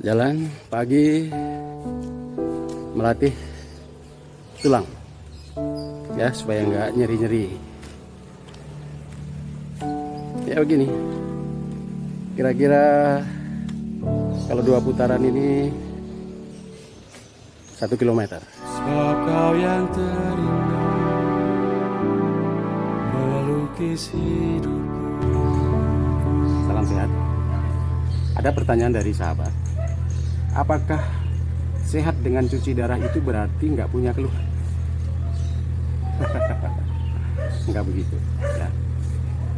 Jalan pagi melatih tulang ya, supaya nggak nyeri-nyeri. Ya begini, kira-kira kalau 2 putaran ini 1 kilometer. Sebab kau yang terindah melukis hidupku. Salam sehat. Ada pertanyaan dari sahabat, apakah sehat dengan cuci darah itu berarti nggak punya keluhan? Nggak begitu ya.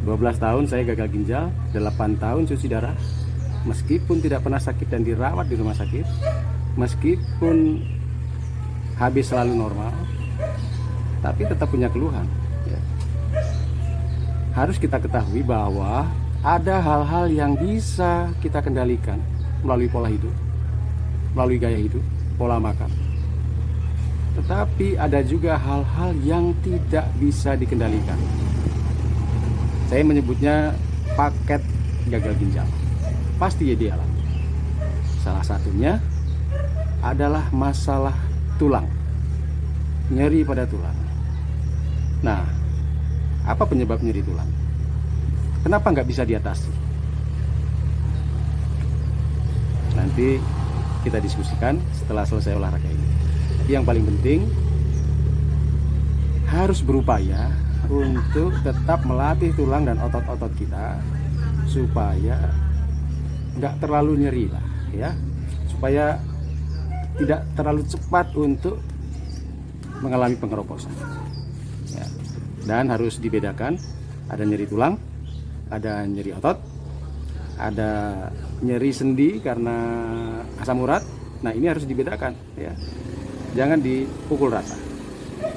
12 tahun saya gagal ginjal, 8 tahun cuci darah, meskipun tidak pernah sakit dan dirawat di rumah sakit, meskipun HB selalu normal, tapi tetap punya keluhan ya. Harus kita ketahui bahwa ada hal-hal yang bisa kita kendalikan melalui pola hidup, melalui gaya hidup, pola makan. Tetapi ada juga hal-hal yang tidak bisa dikendalikan. Saya menyebutnya paket gagal ginjal. Pasti ya dialami. Salah satunya adalah masalah tulang, nyeri pada tulang. Nah, apa penyebab nyeri tulang? Kenapa nggak bisa diatasi? Nanti kita diskusikan setelah selesai olahraga ini. Yang paling penting, harus berupaya untuk tetap melatih tulang dan otot-otot kita supaya nggak terlalu nyeri lah ya, supaya tidak terlalu cepat untuk mengalami pengeroposan ya. Dan harus dibedakan, ada nyeri tulang, ada nyeri otot, ada nyeri sendi karena asam urat. Nah, ini harus dibedakan ya, jangan dipukul rata.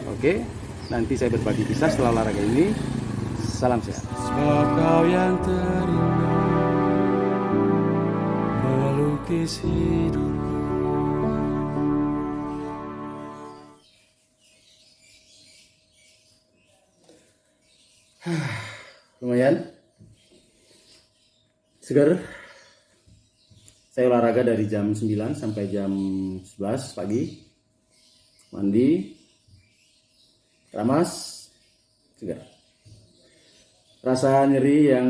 Oke, nanti saya berbagi kisah setelah olahraga ini. Salam sehat. Sebab kau yang terindah melukis hidupku. Lumayan segar. Saya olahraga dari jam 9 sampai jam 11 pagi. Mandi, ramas, segar. Rasa nyeri yang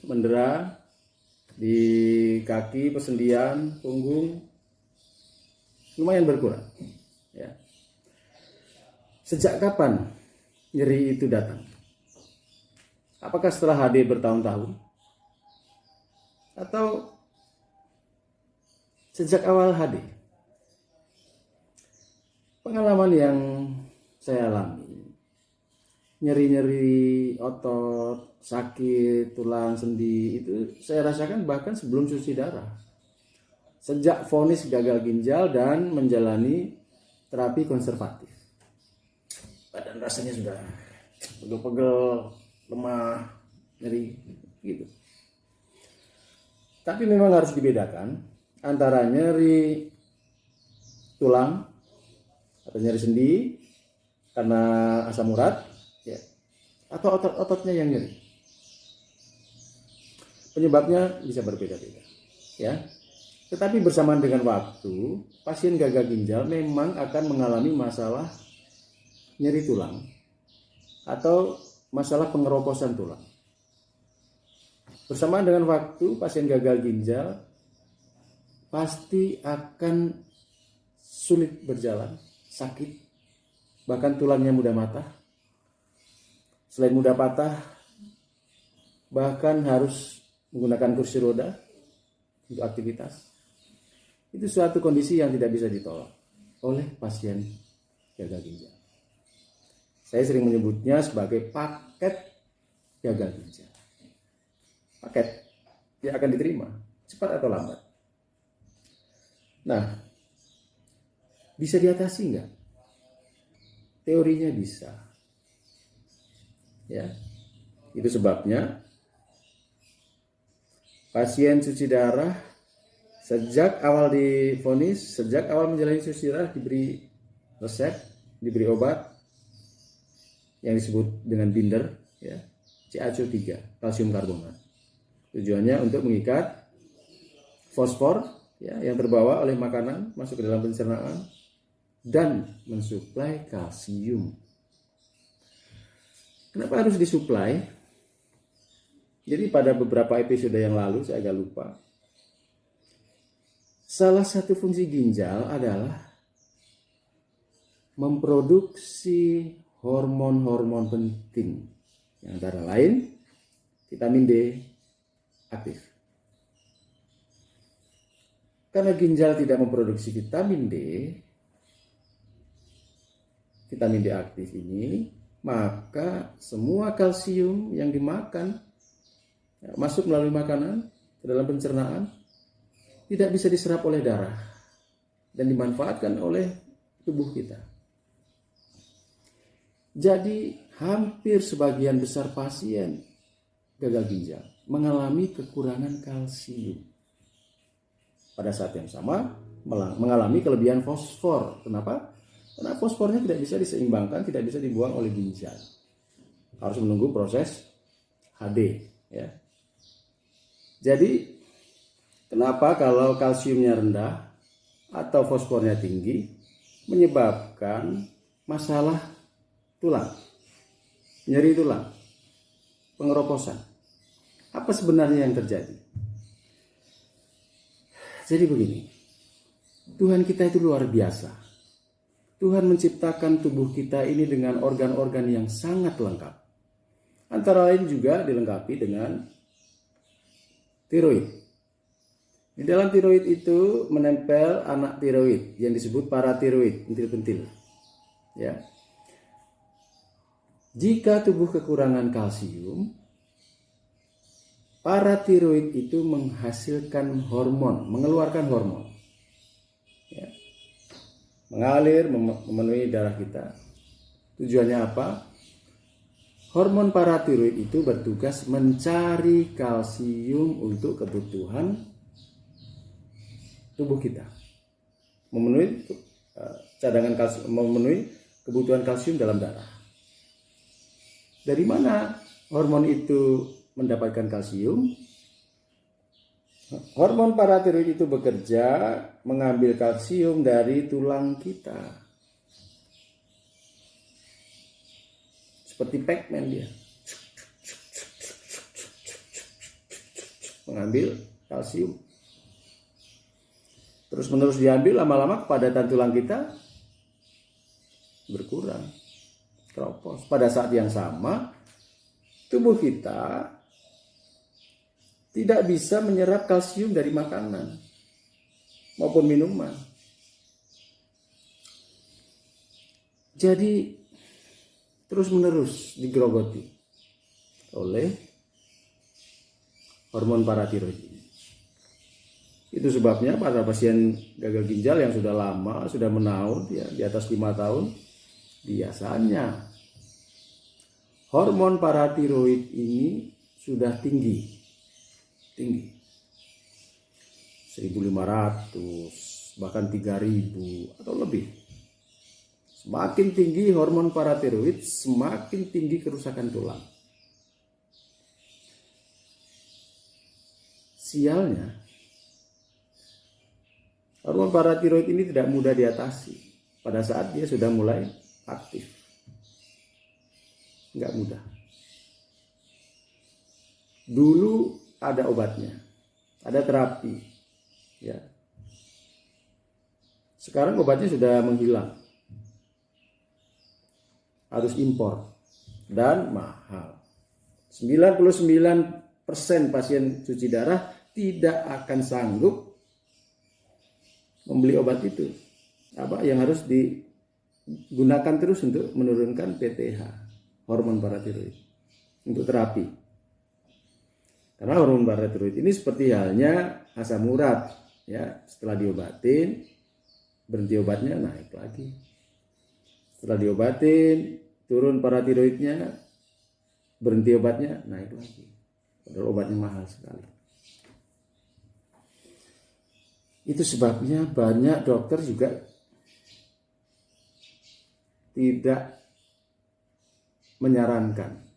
mendera di kaki, persendian, punggung lumayan berkurang ya. Sejak kapan nyeri itu datang? Apakah setelah HD bertahun-tahun? Atau sejak awal HD? Pengalaman yang saya alami, nyeri-nyeri otot, sakit, tulang, sendi, itu saya rasakan bahkan sebelum cuci darah. Sejak vonis gagal ginjal dan menjalani terapi konservatif. Badan rasanya sudah pegel-pegel, lemah, nyeri gitu. Tapi memang harus dibedakan antara nyeri tulang atau nyeri sendi karena asam urat ya, atau otot-ototnya yang nyeri. Penyebabnya bisa berbeda-beda ya. Tetapi bersamaan dengan waktu, pasien gagal ginjal memang akan mengalami masalah nyeri tulang atau masalah pengeroposan tulang. Bersamaan dengan waktu, pasien gagal ginjal pasti akan sulit berjalan, sakit, bahkan tulangnya mudah patah. Selain mudah patah, bahkan harus menggunakan kursi roda untuk aktivitas. Itu suatu kondisi yang tidak bisa ditolak oleh pasien gagal ginjal. Saya sering menyebutnya sebagai paket gagal ginjal. Paket yang akan diterima cepat atau lambat. Nah, bisa diatasi nggak? Teorinya bisa. Ya, itu sebabnya pasien cuci darah sejak awal divonis, sejak awal menjalani cuci darah diberi resep, diberi obat yang disebut dengan binder, ya, CaCO3, kalsium karbonat. Tujuannya untuk mengikat fosfor ya, yang terbawa oleh makanan masuk ke dalam pencernaan dan mensuplai kalsium. Kenapa harus disuplai? Jadi pada beberapa episode yang lalu saya agak lupa. Salah satu fungsi ginjal adalah memproduksi hormon-hormon penting. Yang antara lain vitamin D aktif. Karena ginjal tidak memproduksi vitamin D aktif ini, maka semua kalsium yang dimakan masuk melalui makanan ke dalam pencernaan tidak bisa diserap oleh darah dan dimanfaatkan oleh tubuh kita. Jadi hampir sebagian besar pasien gagal ginjal mengalami kekurangan kalsium. Pada saat yang sama mengalami kelebihan fosfor. Kenapa? Karena fosfornya tidak bisa diseimbangkan, tidak bisa dibuang oleh ginjal. Harus menunggu proses HD. Ya. Jadi, kenapa kalau kalsiumnya rendah atau fosfornya tinggi menyebabkan masalah tulang, nyeri tulang, pengeroposan? Apa sebenarnya yang terjadi? Jadi begini, Tuhan kita itu luar biasa. Tuhan menciptakan tubuh kita ini dengan organ-organ yang sangat lengkap. Antara lain juga dilengkapi dengan tiroid. Di dalam tiroid itu menempel anak tiroid yang disebut paratiroid, pentil-pentil. Ya. Jika tubuh kekurangan kalsium, paratiroid itu menghasilkan hormon, mengeluarkan hormon. Ya. Mengalir, memenuhi darah kita. Tujuannya apa? Hormon paratiroid itu bertugas mencari kalsium untuk kebutuhan tubuh kita. Memenuhi cadangan kalsium, memenuhi kebutuhan kalsium dalam darah. Dari mana hormon itu mendapatkan kalsium? Hormon paratiroid itu bekerja mengambil kalsium dari tulang kita. Seperti Pac-Man dia. Mengambil kalsium. Terus-menerus diambil, lama-lama kepadatan tulang kita berkurang. Keropos. Pada saat yang sama, tubuh kita tidak bisa menyerap kalsium dari makanan maupun minuman. Jadi terus-menerus digerogoti oleh hormon paratiroid ini. Itu sebabnya para pasien gagal ginjal yang sudah lama, sudah menaun, ya, di atas 5 tahun, biasanya hormon paratiroid ini sudah tinggi 1.500 bahkan 3.000 atau lebih. Semakin tinggi hormon paratiroid, semakin tinggi kerusakan tulang. Sialnya, hormon paratiroid ini tidak mudah diatasi pada saat dia sudah mulai aktif. Nggak mudah. Dulu ada obatnya, ada terapi, ya. Sekarang obatnya sudah menghilang, harus impor dan mahal. 99% pasien cuci darah tidak akan sanggup membeli obat itu. Apa yang harus digunakan terus untuk menurunkan PTH, hormon paratiroid, untuk terapi. Karena hormon paratiroid ini seperti halnya asam urat, ya, setelah diobatin, berhenti obatnya naik lagi. Setelah diobatin, turun paratiroidnya, berhenti obatnya naik lagi. Padahal obatnya mahal sekali. Itu sebabnya banyak dokter juga tidak menyarankan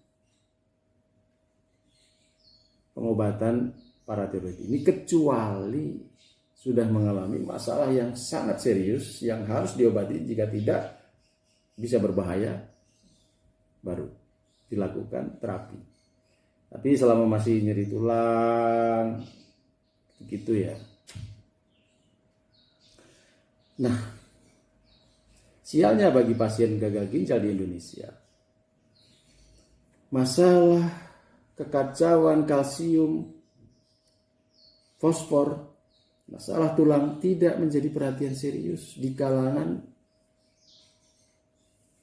pengobatan paratiroid ini kecuali sudah mengalami masalah yang sangat serius yang harus diobati, jika tidak bisa berbahaya, baru dilakukan terapi. Tapi selama masih nyeri tulang gitu ya. Nah, sialnya bagi pasien gagal ginjal di Indonesia, masalah kekacauan kalsium, fosfor, masalah tulang tidak menjadi perhatian serius di kalangan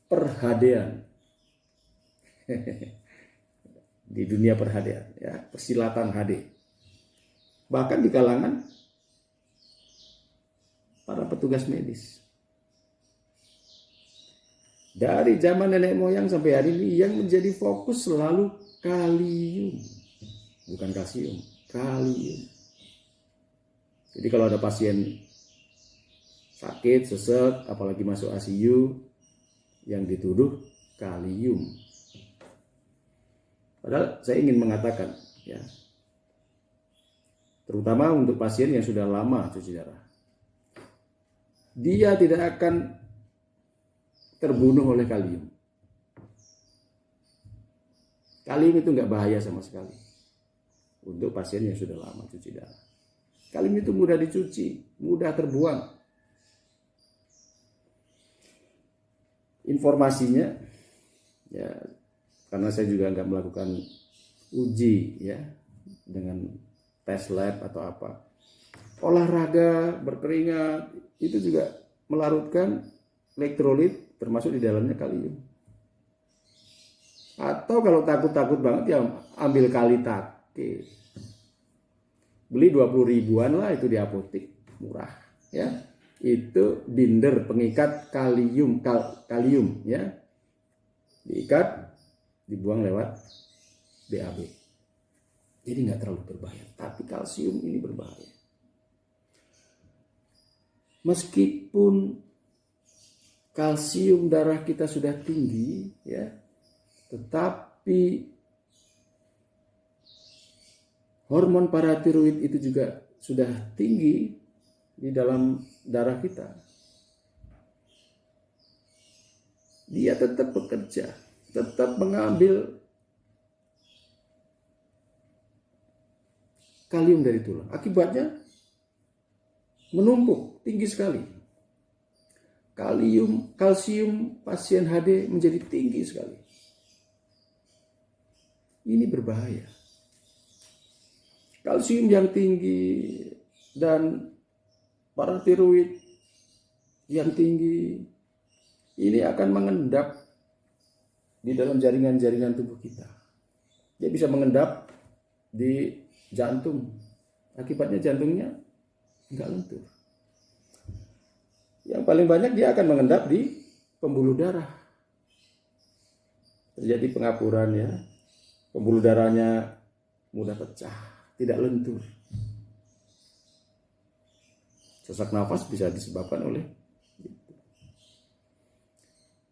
perhadean. Di dunia perhadean, ya, persilatan HD. Bahkan di kalangan para petugas medis. Dari zaman nenek moyang sampai hari ini yang menjadi fokus selalu kalium. Bukan kalsium, kalium. Jadi kalau ada pasien sakit, sesek, apalagi masuk ICU, yang dituduh kalium. Padahal saya ingin mengatakan, ya, terutama untuk pasien yang sudah lama cuci darah, dia tidak akan terbunuh oleh kalium. Kalium itu nggak bahaya sama sekali untuk pasien yang sudah lama cuci darah. Kalium itu mudah dicuci, mudah terbuang. Informasinya, ya, karena saya juga nggak melakukan uji, ya, dengan tes lab atau apa. Olahraga, berkeringat, itu juga melarutkan elektrolit, termasuk di dalamnya kalium. Atau kalau takut-takut banget, ya ambil Kalitake. Beli 20 ribuan lah itu di apotek, murah, ya. Itu binder pengikat kalium, kalium, ya. Diikat, dibuang lewat BAB. Jadi nggak terlalu berbahaya, tapi kalsium ini berbahaya. Meskipun kalsium darah kita sudah tinggi, ya, tetapi hormon paratiroid itu juga sudah tinggi di dalam darah kita. Dia tetap bekerja, tetap mengambil kalium dari tulang. Akibatnya menumpuk tinggi sekali. Kalsium pasien HD menjadi tinggi sekali. Ini berbahaya. Kalsium yang tinggi dan paratiroid yang tinggi ini akan mengendap di dalam jaringan-jaringan tubuh kita. Dia bisa mengendap di jantung. Akibatnya jantungnya enggak lentur. Yang paling banyak dia akan mengendap di pembuluh darah. Terjadi pengapuran, ya. Pembuluh darahnya mudah pecah, tidak lentur. Sesak nafas bisa disebabkan oleh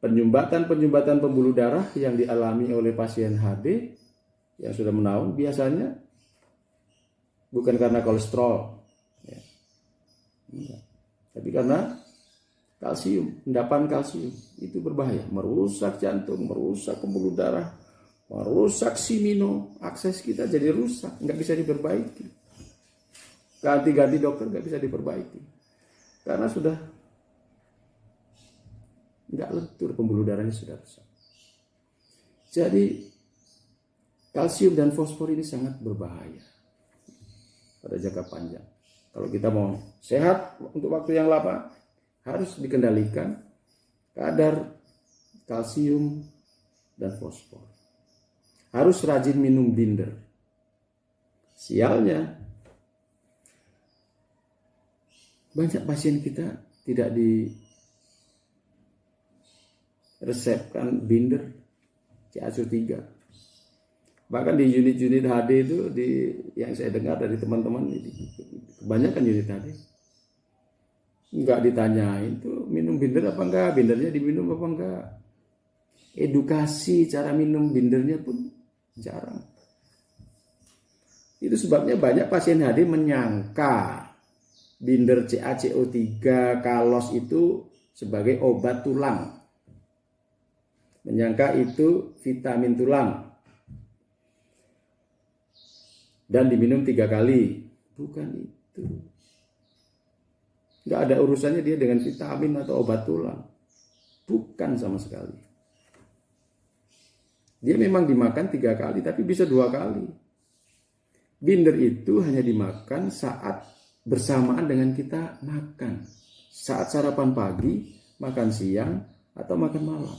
penyumbatan pembuluh darah yang dialami oleh pasien HD yang sudah menaun, biasanya bukan karena kolesterol, ya. Tapi karena kalsium, endapan kalsium itu berbahaya, merusak jantung, merusak pembuluh darah, merusak simino, akses kita jadi rusak, nggak bisa diperbaiki. Ganti-ganti dokter nggak bisa diperbaiki karena sudah nggak lentur, pembuluh darahnya sudah rusak. Jadi kalsium dan fosfor ini sangat berbahaya pada jangka panjang. Kalau kita mau sehat untuk waktu yang lama, harus dikendalikan kadar kalsium dan fosfor. Harus rajin minum binder. Sialnya, banyak pasien kita tidak diresepkan binder CaSO3. Bahkan di unit-unit HD itu, yang saya dengar dari teman-teman, kebanyakan unit HD nggak ditanyain tuh minum binder apa enggak, bindernya diminum apa enggak. Edukasi cara minum bindernya pun jarang. Itu sebabnya banyak pasien HD menyangka binder CaCO3 kalos itu sebagai obat tulang. Menyangka itu vitamin tulang. Dan diminum 3 kali. Bukan itu. Nggak ada urusannya dia dengan vitamin atau obat tulang. Bukan sama sekali. Dia memang dimakan 3 kali, tapi bisa 2 kali. Binder itu hanya dimakan saat bersamaan dengan kita makan. Saat sarapan pagi, makan siang, atau makan malam.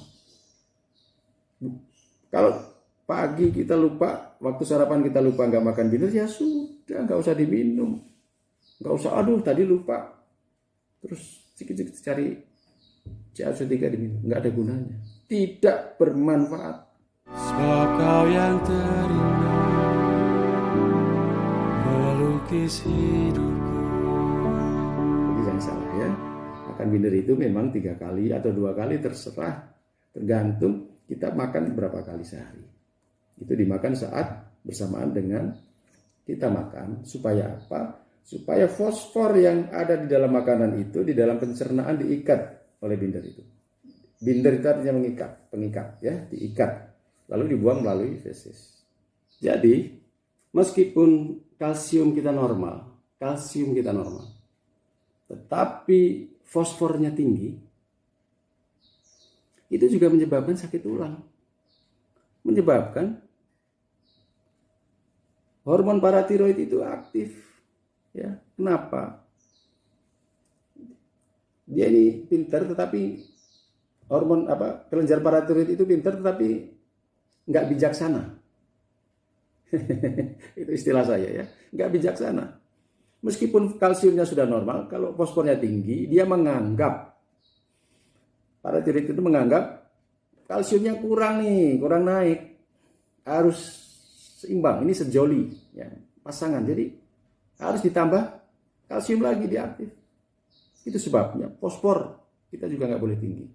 Kalau pagi kita lupa, waktu sarapan kita lupa nggak makan binder, ya sudah, nggak usah diminum. Nggak usah, aduh tadi lupa. Terus sedikit-sedikit cari CaCO3 diminum. Nggak ada gunanya. Tidak bermanfaat. Sebab kau yang terindah melukis hidupku. Jadi jangan salah ya. Makan binder itu memang 3 kali atau 2 kali terserah. Tergantung kita makan berapa kali sehari. Itu dimakan saat bersamaan dengan kita makan. Supaya apa? Supaya fosfor yang ada di dalam makanan itu di dalam pencernaan diikat oleh binder itu. Binder itu artinya mengikat, pengikat ya, diikat. Lalu dibuang melalui feses. Jadi, meskipun kalsium kita normal, tetapi fosfornya tinggi, itu juga menyebabkan sakit tulang. Menyebabkan hormon paratiroid itu aktif. Ya, kenapa? Dia ini pintar, tetapi hormon kelenjar paratiroid itu pintar, tetapi nggak bijaksana. Itu istilah saya ya, nggak bijaksana. Meskipun kalsiumnya sudah normal, kalau fosfornya tinggi, dia menganggap, paratiroid itu menganggap kalsiumnya kurang nih, kurang naik, harus seimbang, ini sejoli ya, pasangan, jadi harus ditambah kalsium lagi, diaktif. Itu sebabnya fosfor kita juga nggak boleh tinggi.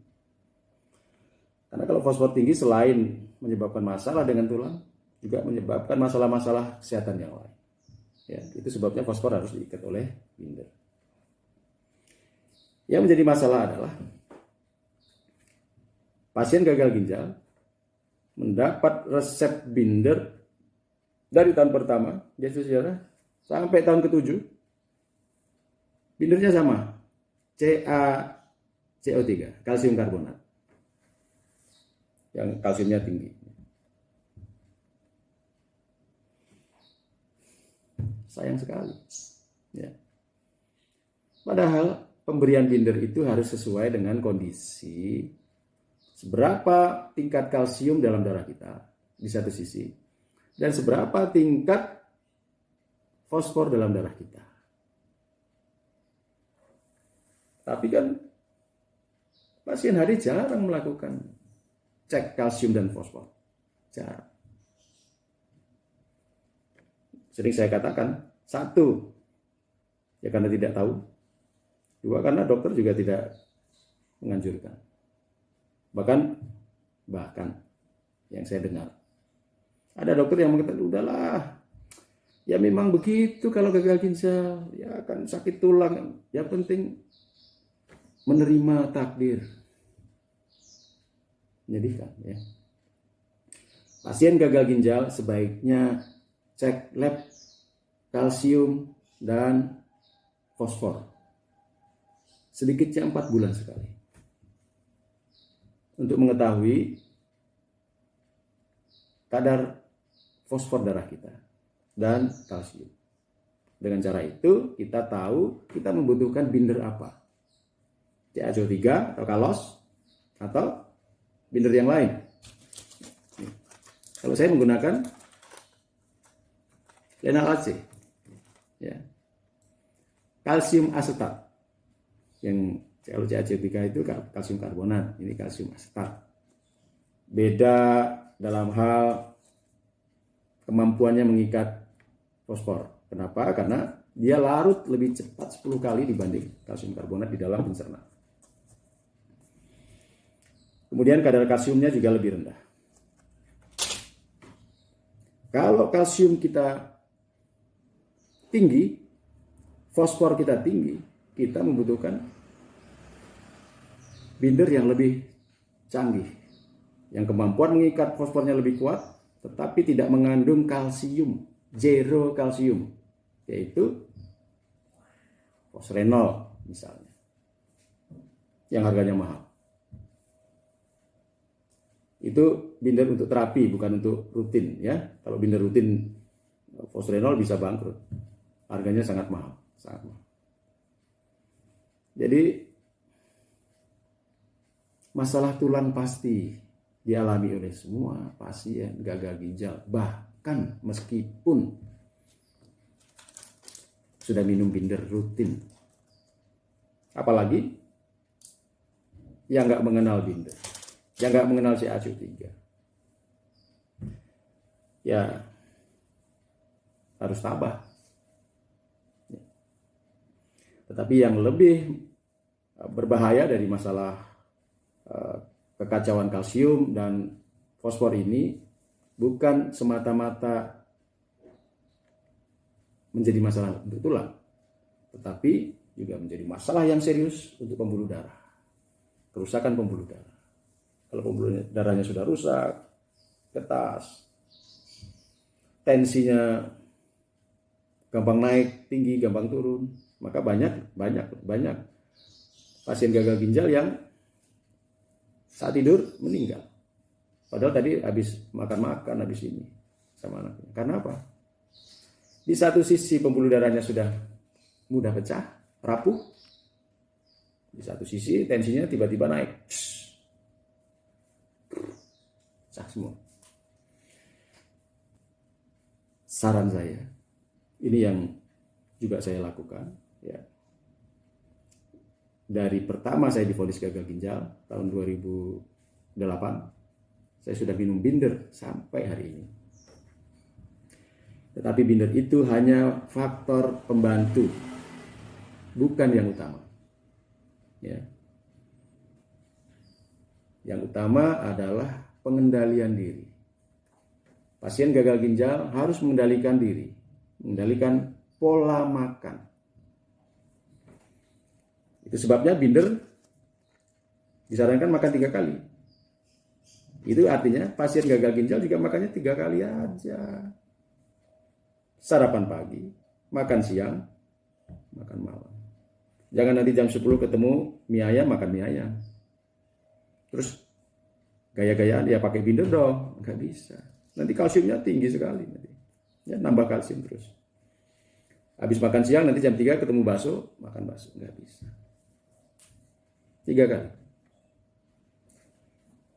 Karena kalau fosfor tinggi selain menyebabkan masalah dengan tulang, juga menyebabkan masalah-masalah kesehatan yang lain. Ya, itu sebabnya fosfor harus diikat oleh binder. Yang menjadi masalah adalah pasien gagal ginjal mendapat resep binder dari tahun pertama, ya saudara, sampai tahun ke-7. Bindernya sama, CaCO3, kalsium karbonat. Yang kalsiumnya tinggi. Sayang sekali. Ya. Padahal pemberian binder itu harus sesuai dengan kondisi seberapa tingkat kalsium dalam darah kita di satu sisi, dan seberapa tingkat fosfor dalam darah kita. Tapi kan pasien hari jarang melakukan cek kalsium dan fosfor. Jarang. Sering saya katakan, 1, ya karena tidak tahu. 2, karena dokter juga tidak menganjurkan. Bahkan yang saya dengar, ada dokter yang mengatakan, udahlah, ya memang begitu kalau gagal ginjal, ya akan sakit tulang. Yang penting menerima takdir. Menyedihkan ya. Pasien gagal ginjal sebaiknya cek lab kalsium dan fosfor sedikitnya 4 bulan sekali untuk mengetahui kadar fosfor darah kita dan kalsium. Dengan cara itu kita tahu kita membutuhkan binder apa, CaCO3 atau kalos atau binder yang lain. Kalau saya menggunakan Lenal AC, ya, kalsium asetat. Yang kalau CaCO3 itu kalsium karbonat, ini kalsium asetat. Beda dalam hal kemampuannya mengikat fosfor. Kenapa? Karena dia larut lebih cepat 10 kali dibanding kalsium karbonat di dalam pencernaan. Kemudian kadar kalsiumnya juga lebih rendah. Kalau kalsium kita tinggi, fosfor kita tinggi, kita membutuhkan binder yang lebih canggih, yang kemampuan mengikat fosfornya lebih kuat, tetapi tidak mengandung kalsium, zero kalsium, yaitu fosrenol misalnya, yang harganya mahal. Itu binder untuk terapi, bukan untuk rutin ya. Kalau binder rutin fosrenol bisa bangkrut, harganya sangat mahal, sangat mahal. Jadi masalah tulang pasti dialami oleh semua pasien gagal ginjal, bahkan meskipun sudah minum binder rutin. Apalagi yang nggak mengenal binder, yang nggak mengenal CaCO3. Ya harus tabah. Tetapi yang lebih berbahaya dari masalah kekacauan kalsium dan fosfor ini bukan semata-mata menjadi masalah untuk tulang, tetapi juga menjadi masalah yang serius untuk pembuluh darah, kerusakan pembuluh darah. Kalau pembuluh darahnya sudah rusak, ketas, tensinya gampang naik, tinggi, gampang turun, maka banyak pasien gagal ginjal yang saat tidur meninggal. Padahal tadi habis makan habis ini sama anaknya. Karena apa? Di satu sisi pembuluh darahnya sudah mudah pecah, rapuh. Di satu sisi tensinya tiba-tiba naik. Pecah semua. Saran saya, ini yang juga saya lakukan, ya. Dari pertama saya divonis gagal ginjal tahun 2008, saya sudah minum binder sampai hari ini. Tetapi binder itu hanya faktor pembantu, bukan yang utama. Ya. Yang utama adalah pengendalian diri. Pasien gagal ginjal harus mengendalikan diri, mengendalikan pola makan. Itu sebabnya binder disarankan makan 3 kali. Itu artinya pasien gagal ginjal juga makannya 3 kali aja. Sarapan pagi, makan siang, makan malam. Jangan nanti jam 10 ketemu mie ayam, makan mie ayam. Terus gaya-gayaan ya pakai binder dong, nggak bisa. Nanti kalsiumnya tinggi sekali nanti. Ya nambah kalsium terus. Habis makan siang nanti jam 3 ketemu bakso, makan bakso, nggak bisa. 3 kali.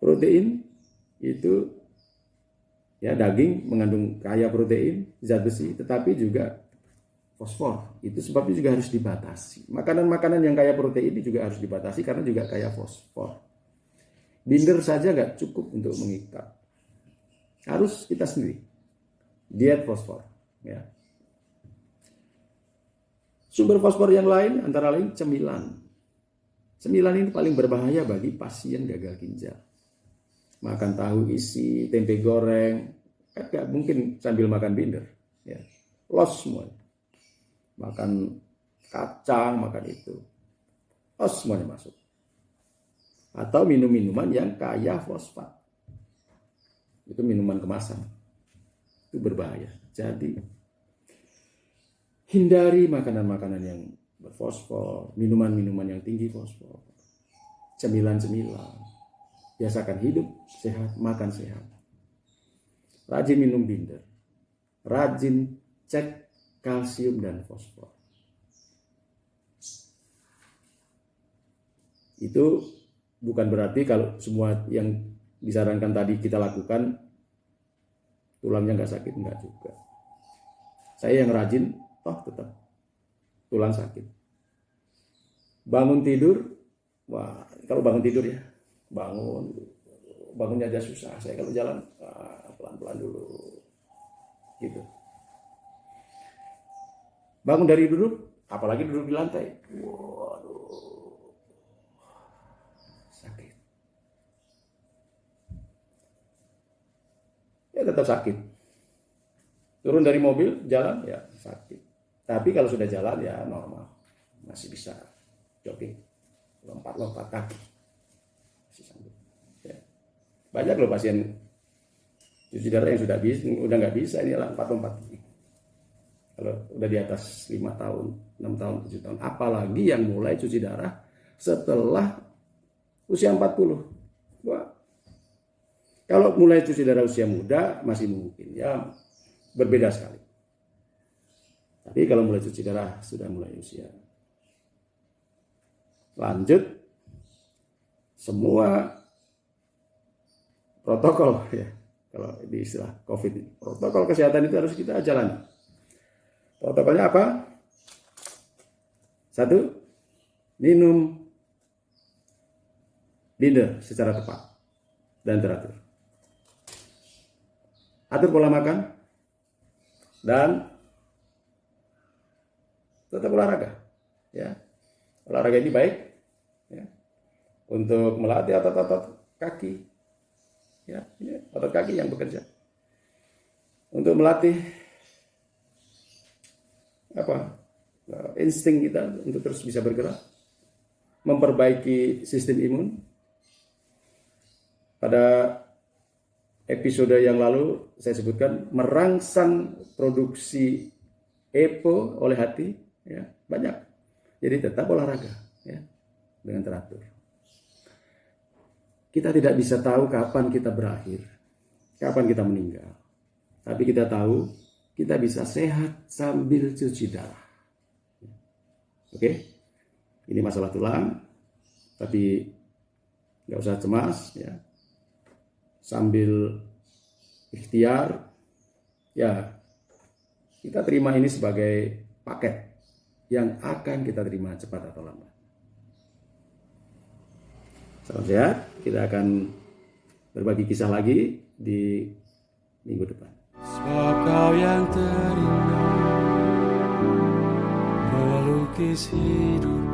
Protein itu ya daging mengandung kaya protein, zat besi, tetapi juga fosfor. Itu sebabnya juga harus dibatasi. Makanan-makanan yang kaya protein ini juga harus dibatasi karena juga kaya fosfor. Binder saja nggak cukup untuk mengikat. Harus kita sendiri. Diet fosfor. Ya. Sumber fosfor yang lain antara lain cemilan. Cemilan ini paling berbahaya bagi pasien gagal ginjal. Makan tahu isi, tempe goreng, kan gak mungkin sambil makan binder. Ya. Los semua. Makan kacang, makan itu. Los semuanya masuk. Atau minum-minuman yang kaya fosfat. Itu minuman kemasan. Itu berbahaya. Jadi hindari makanan-makanan yang berfosfor, minuman-minuman yang tinggi fosfor, cemilan-cemilan. Biasakan hidup sehat, makan sehat. Rajin minum binder. Rajin cek kalsium dan fosfor. Itu bukan berarti kalau semua yang disarankan tadi kita lakukan, tulangnya nggak sakit, nggak juga. Saya yang rajin, toh tetap tulang sakit. Bangun tidur, wah kalau bangun tidur ya, bangunnya aja susah. Saya kalau jalan pelan-pelan dulu, gitu. Bangun dari duduk, apalagi duduk di lantai, waduh, sakit. Ya tetap sakit. Turun dari mobil, jalan, ya sakit. Tapi kalau sudah jalan ya normal, masih bisa jogging, lompat-lompat kaki, masih sanggup. Ya. Banyak loh pasien cuci darah yang udah nggak bisa ini lompat-lompat. Kalau udah di atas 5 tahun, 6 tahun, 7 tahun, apalagi yang mulai cuci darah setelah usia 40. Wah. Kalau mulai cuci darah usia muda masih mungkin, ya berbeda sekali. Tapi kalau mulai cuci darah sudah mulai usia lanjut, semua protokol ya, kalau di istilah COVID ini, protokol kesehatan itu harus kita jalani. Protokolnya apa? 1, minum binder secara tepat dan teratur. Atur pola makan dan tetap olahraga. Ya, olahraga ini baik ya, untuk melatih otot-otot kaki. Ya, ini otot kaki yang bekerja. Untuk melatih insting kita untuk terus bisa bergerak, memperbaiki sistem imun. Pada episode yang lalu saya sebutkan merangsang produksi EPO oleh hati, ya banyak. Jadi tetap olahraga, ya dengan teratur. Kita tidak bisa tahu kapan kita berakhir, kapan kita meninggal. Tapi kita tahu kita bisa sehat sambil cuci darah. Oke, ini masalah tulang, tapi nggak usah cemas, ya. Sambil ikhtiar, ya kita terima ini sebagai paket yang akan kita terima cepat atau lambat. Salam sehat, kita akan berbagi kisah lagi di minggu depan. Sebab kau yang terindah melukis hidup